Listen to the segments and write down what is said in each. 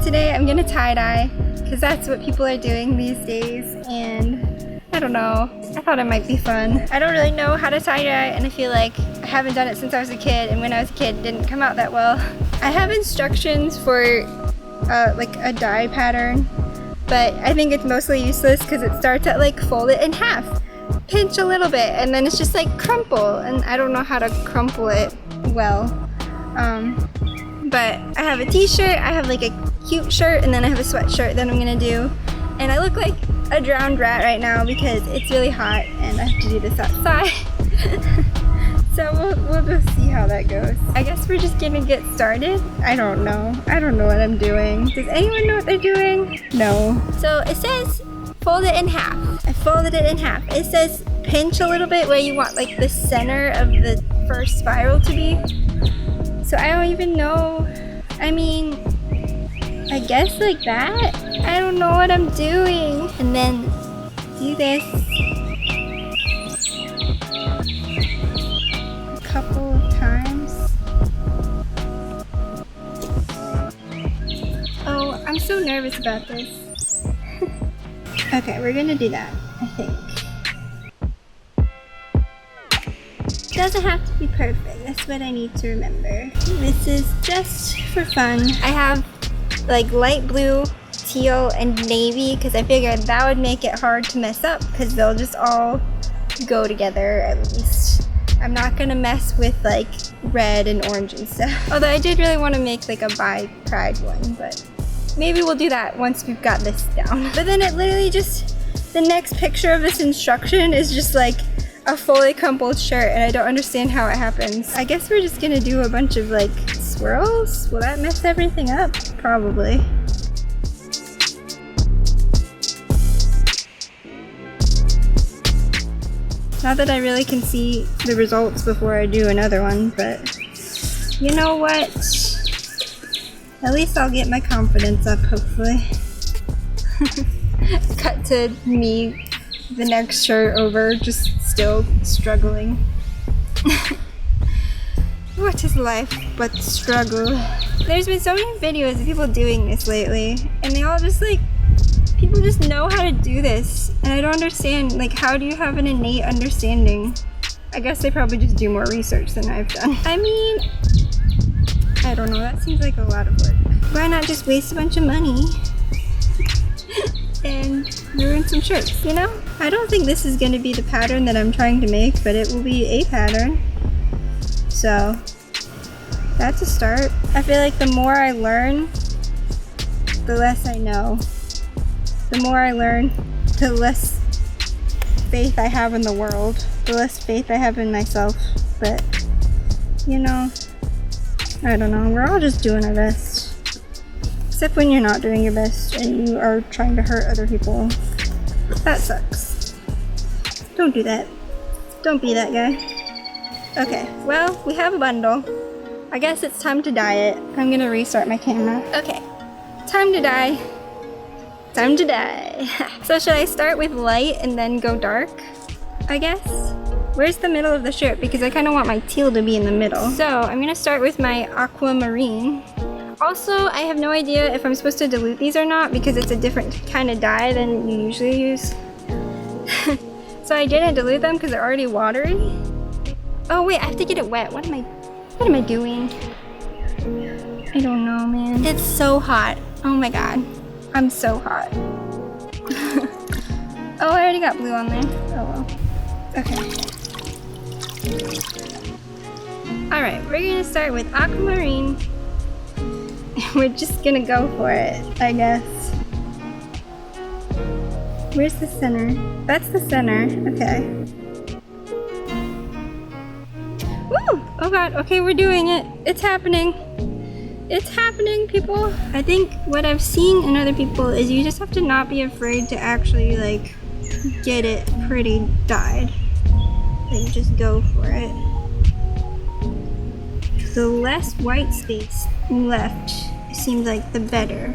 today I'm gonna tie-dye because that's what people are doing these days, and I don't know, I thought it might be fun. I don't really know how to tie-dye, and I feel like I haven't done it since I was a kid, and when I was a kid it didn't come out that well. I have instructions for like a dye pattern, but I think it's mostly useless because it starts at like fold it in half, pinch a little bit, and then it's just like crumple, and I don't know how to crumple it well. But I have a t-shirt, I have like a cute shirt, and then I have a sweatshirt that I'm gonna do. And I look like a drowned rat right now because it's really hot and I have to do this outside. So we'll just see how that goes. I guess we're just gonna get started. I don't know what I'm doing. Does anyone know what they're doing? No. So it says fold it in half. I folded it in half. It says pinch a little bit where you want like the center of the first spiral to be. So I don't even know. I mean, I guess like that. I don't know what I'm doing. And then do this a couple of times. Oh, I'm so nervous about this. Okay, we're gonna do that, I think. Doesn't have to be perfect, that's what I need to remember. This is just for fun. I have like light blue, teal, and navy because I figured that would make it hard to mess up because they'll just all go together at least. I'm not gonna mess with like red and orange and stuff. Although I did really want to make like a bi pride one, but maybe we'll do that once we've got this down. But then it literally just, the next picture of this instruction is just like a fully crumpled shirt, and I don't understand how it happens. I guess we're just gonna do a bunch of like swirls. Will that mess everything up? Probably. Not that I really can see the results before I do another one, but you know what? At least I'll get my confidence up, hopefully. Cut to me, the next shirt over, just still struggling. What is life but struggle? There's been so many videos of people doing this lately, and they all just like, people just know how to do this, and I don't understand, like, how do you have an innate understanding? I guess they probably just do more research than I've done. I mean, I don't know, that seems like a lot of work. Why not just waste a bunch of money and ruin some shirts, you know? I don't think this is gonna be the pattern that I'm trying to make, but it will be a pattern. So, that's a start. I feel like the more I learn, the less I know. The more I learn, the less faith I have in the world, the less faith I have in myself. But, you know, I don't know, we're all just doing our best. Except when you're not doing your best and you are trying to hurt other people. That sucks. Don't do that. Don't be that guy. Okay, well, we have a bundle. I guess it's time to dye it. I'm gonna restart my camera. Okay, time to dye. Time to dye. So should I start with light and then go dark? I guess? Where's the middle of the shirt? Because I kind of want my teal to be in the middle. So I'm gonna start with my aquamarine. Also, I have no idea if I'm supposed to dilute these or not because it's a different kind of dye than you usually use. So I didn't dilute them because they're already watery. Oh wait, I have to get it wet. What am I doing? I don't know, man. It's so hot. Oh my god. I'm so hot. Oh, I already got blue on there. Oh well. Okay. Alright, we're gonna start with aquamarine. We're just gonna go for it, I guess. Where's the center? That's the center. Okay. Woo! Oh god, okay, we're doing it. It's happening. It's happening, people. I think what I've seen in other people is you just have to not be afraid to actually, like, get it pretty dyed. Like, just go for it. The less white space left seems like the better.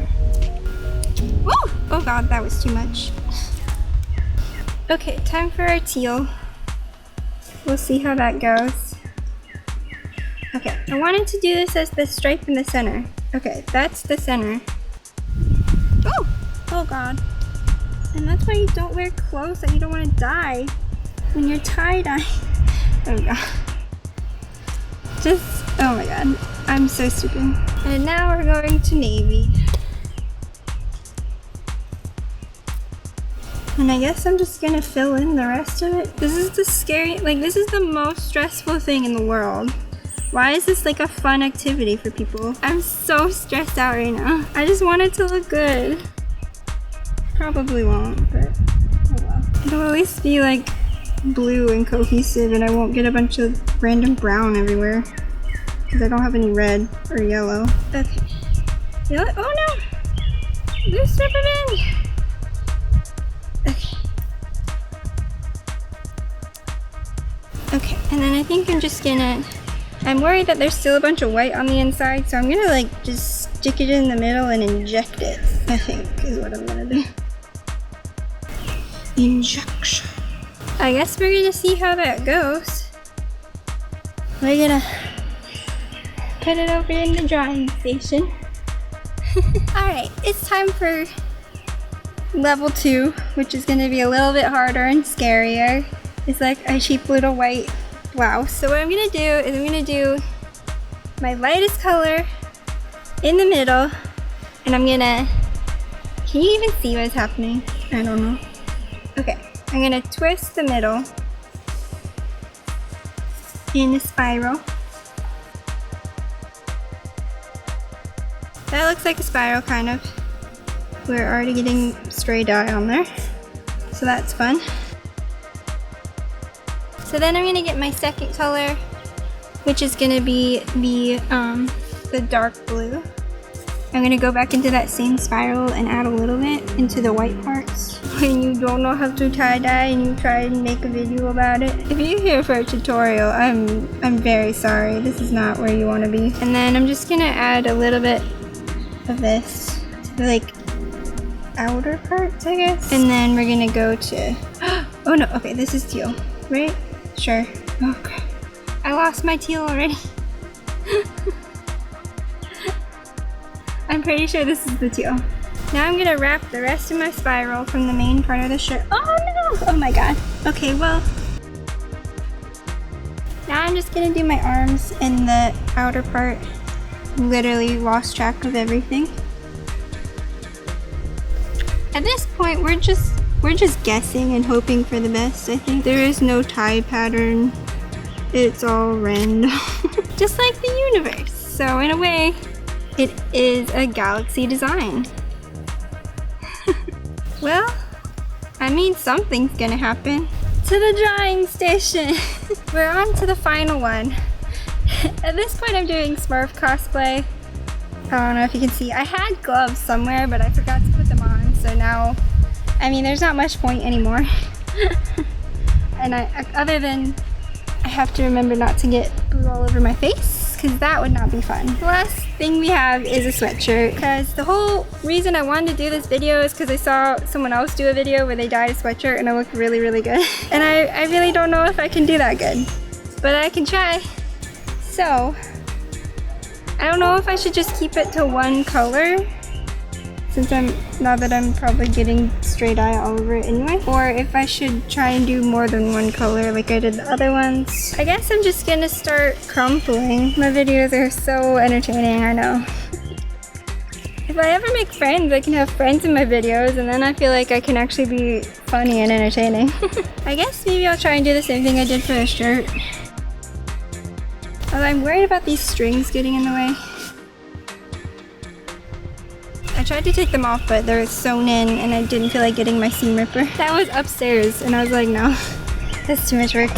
Woo! Oh god, that was too much. Okay, time for our teal. We'll see how that goes. Okay, I wanted to do this as the stripe in the center. Okay, that's the center. Oh! Oh god. And that's why you don't wear clothes that you don't want to dye when you're tie-dye. Oh god. Oh my god. I'm so stupid. And now we're going to navy. And I guess I'm just gonna fill in the rest of it. This is this is the most stressful thing in the world. Why is this like a fun activity for people? I'm so stressed out right now. I just want it to look good. Probably won't, but oh well. It'll at least be like blue and cohesive and I won't get a bunch of random brown everywhere. Because I don't have any red or yellow. Okay. Yellow? Oh no! There's Superman! Okay. Okay, and then I think I'm worried that there's still a bunch of white on the inside, so I'm gonna like just stick it in the middle and inject it, I think is what I'm gonna do. Injection. I guess we're gonna see how that goes. We're gonna put it over in the drying station. Alright, it's time for level 2, which is going to be a little bit harder and scarier. It's like a cheap little white blouse. So what I'm going to do is I'm going to do my lightest color in the middle, and I'm going to, can you even see what's happening? I don't know. Okay, I'm going to twist the middle in a spiral. That looks like a spiral, kind of. We're already getting stray dye on there, so that's fun. So then I'm gonna get my second color, which is gonna be the dark blue. I'm gonna go back into that same spiral and add a little bit into the white parts. When you don't know how to tie dye and you try and make a video about it, if you're here for a tutorial, I'm very sorry. This is not where you want to be. And then I'm just gonna add a little bit of this to the like outer parts, I guess. And then we're gonna go to oh no, okay, this is teal, right? Sure. Oh crap, I lost my teal already. I'm pretty sure this is the teal. Now I'm gonna wrap the rest of my spiral from the main part of the shirt. Oh no! Oh my god. Okay, well, now I'm just gonna do my arms and the outer part. Literally lost track of everything. At this point, we're just guessing and hoping for the best. I think there is no tie pattern. It's all random, just like the universe. So in a way, it is a galaxy design. Well, I mean, something's gonna happen. To the drying station. We're on to the final one. At this point, I'm doing Smurf cosplay. I don't know if you can see. I had gloves somewhere, but I forgot to put them on. So now, I mean, there's not much point anymore. And other than I have to remember not to get blue all over my face, because that would not be fun. The last thing we have is a sweatshirt, because the whole reason I wanted to do this video is because I saw someone else do a video where they dyed a sweatshirt and it looked really, really good. And I really don't know if I can do that good, but I can try. So, I don't know if I should just keep it to one color, since now that I'm probably getting stray dye all over it anyway, or if I should try and do more than one color like I did the other ones. I guess I'm just gonna start crumpling. My videos are so entertaining, I know. If I ever make friends, I can have friends in my videos, and then I feel like I can actually be funny and entertaining. I guess maybe I'll try and do the same thing I did for the shirt. Although I'm worried about these strings getting in the way. I tried to take them off, but they're sewn in and I didn't feel like getting my seam ripper. That was upstairs and I was like, no, that's too much work.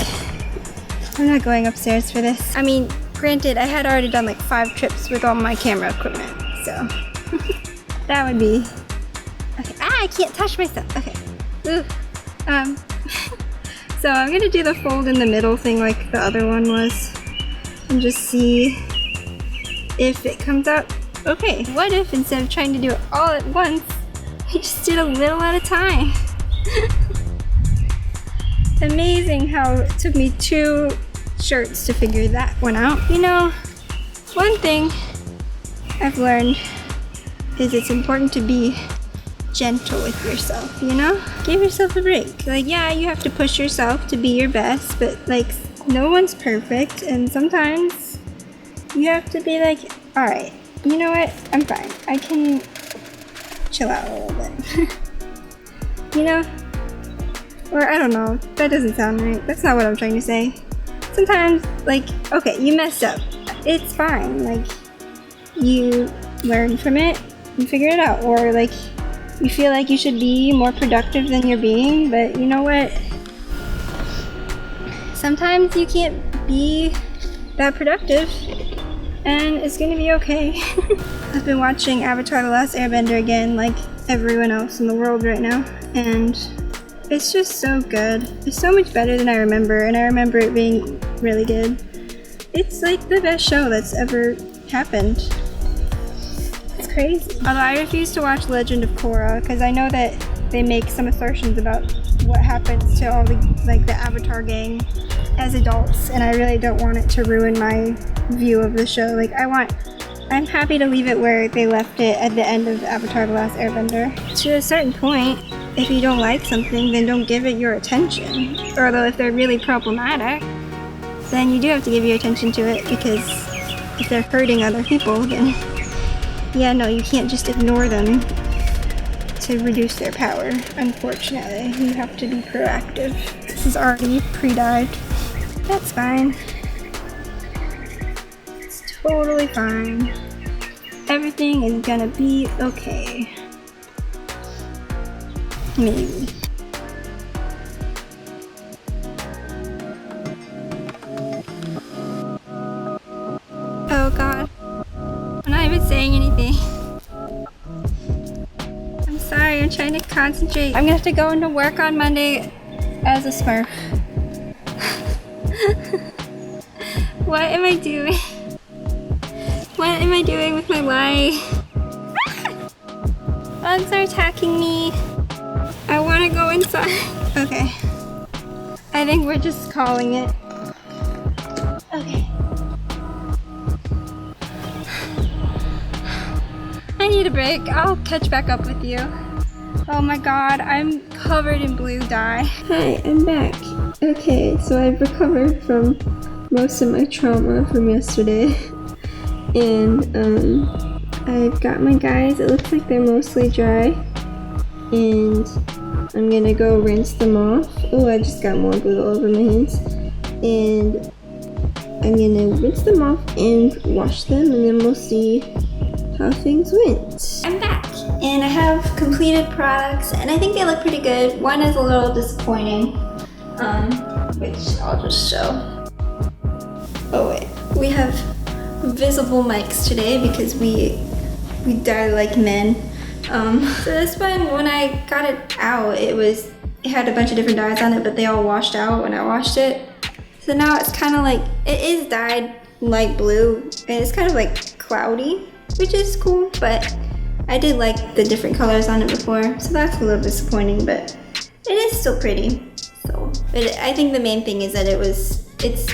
I'm not going upstairs for this. I mean, granted, I had already done like 5 trips with all my camera equipment, so that would be... Okay, I can't touch myself. Okay. Ooh. So I'm gonna do the fold in the middle thing like the other one was, and just see if it comes out okay. What if instead of trying to do it all at once, we just did a little at a time? Amazing how it took me 2 shirts to figure that one out. You know, one thing I've learned is it's important to be gentle with yourself, you know? Give yourself a break. Like, yeah, you have to push yourself to be your best, but like, no one's perfect, and sometimes you have to be like, alright, you know what? I'm fine. I can chill out a little bit. You know? Or I don't know. That doesn't sound right. That's not what I'm trying to say. Sometimes, like, okay, you messed up. It's fine. Like, you learn from it and figure it out. Or like, you feel like you should be more productive than you're being, but you know what? Sometimes you can't be that productive, and it's gonna be okay. I've been watching Avatar: The Last Airbender again, like everyone else in the world right now, and it's just so good. It's so much better than I remember, and I remember it being really good. It's like the best show that's ever happened. It's crazy. Although I refuse to watch Legend of Korra, because I know that they make some assertions about what happens to all the, like, the Avatar gang as adults, and I really don't want it to ruin my view of the show. Like, I'm happy to leave it where they left it at the end of Avatar: The Last Airbender. To a certain point, if you don't like something, then don't give it your attention. Although if they're really problematic, then you do have to give your attention to it, because if they're hurting other people, then yeah, no, you can't just ignore them to reduce their power. Unfortunately, you have to be proactive. This is already pre-dived. That's fine. It's totally fine. Everything is gonna be okay. Maybe. Oh god. I'm not even saying anything. I'm sorry, I'm trying to concentrate. I'm gonna have to go into work on Monday as a Smurf. What am I doing? What am I doing with my life? Bugs are attacking me. I want to go inside. Okay. I think we're just calling it. Okay. I need a break. I'll catch back up with you. Oh my god, I'm covered in blue dye. Hi, I'm back. Okay, so I've recovered from most of my trauma from yesterday. And I've got my dyes. It looks like they're mostly dry. And I'm gonna go rinse them off. Oh, I just got more glue all over my hands. And I'm gonna rinse them off and wash them, and then we'll see how things went. I'm back, and I have completed products, and I think they look pretty good. One is a little disappointing, which I'll just show. Oh wait, we have visible mics today because we dye like men. So this one, when I got it out, it had a bunch of different dyes on it, but they all washed out when I washed it. So now it's kind of like, it is dyed light blue, and it's kind of like cloudy, which is cool, but I did like the different colors on it before, so that's a little disappointing, but it is still pretty. So, but I think the main thing is that it's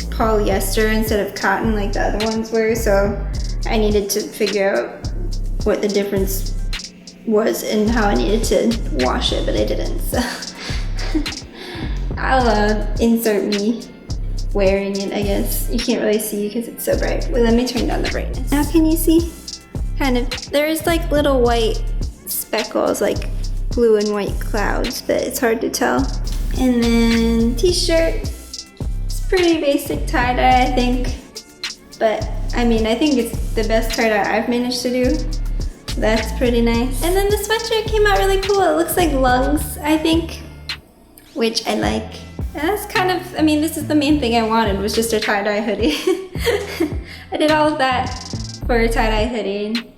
polyester instead of cotton like the other ones were, so I needed to figure out what the difference was and how I needed to wash it, but I didn't, so I'll insert me wearing it, I guess. You can't really see because it's so bright. Well, let me turn down the brightness. Now can you see? Kind of, there's like little white speckles, like blue and white clouds, but it's hard to tell. And then t-shirt, it's pretty basic tie-dye, I think, but I mean, I think it's the best tie-dye I've managed to do. So that's pretty nice. And then the sweatshirt came out really cool. It looks like lungs, I think, which I like. And that's kind of, I mean, this is the main thing I wanted, was just a tie-dye hoodie. I did all of that for a tie-dye hoodie.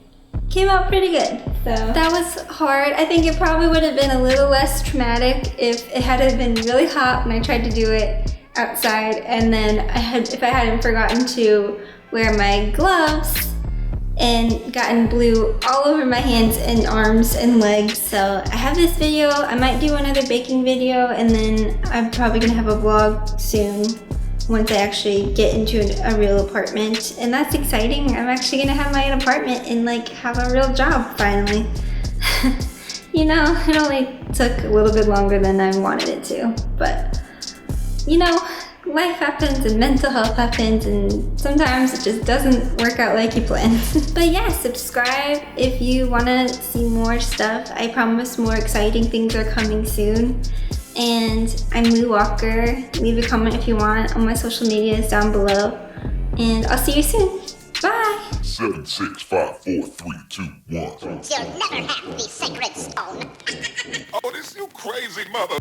Came out pretty good. So that was hard. I think it probably would have been a little less traumatic if it had been really hot when I tried to do it outside, and then if I hadn't forgotten to wear my gloves and gotten blue all over my hands and arms and legs. So I have this video. I might do another baking video, and then I'm probably gonna have a vlog soon once I actually get into a real apartment, and that's exciting. I'm actually gonna have my own apartment and like have a real job finally. You know, it only took a little bit longer than I wanted it to, but you know, life happens and mental health happens and sometimes it just doesn't work out like you planned. But yeah, subscribe if you want to see more stuff. I promise more exciting things are coming soon. And I'm Moo Walker. Leave a comment if you want on my social medias down below. And I'll see you soon. Bye! 7, 6, 5, 4, 3, 2, 1. You'll never have the sacred stone. Oh, this you crazy mother.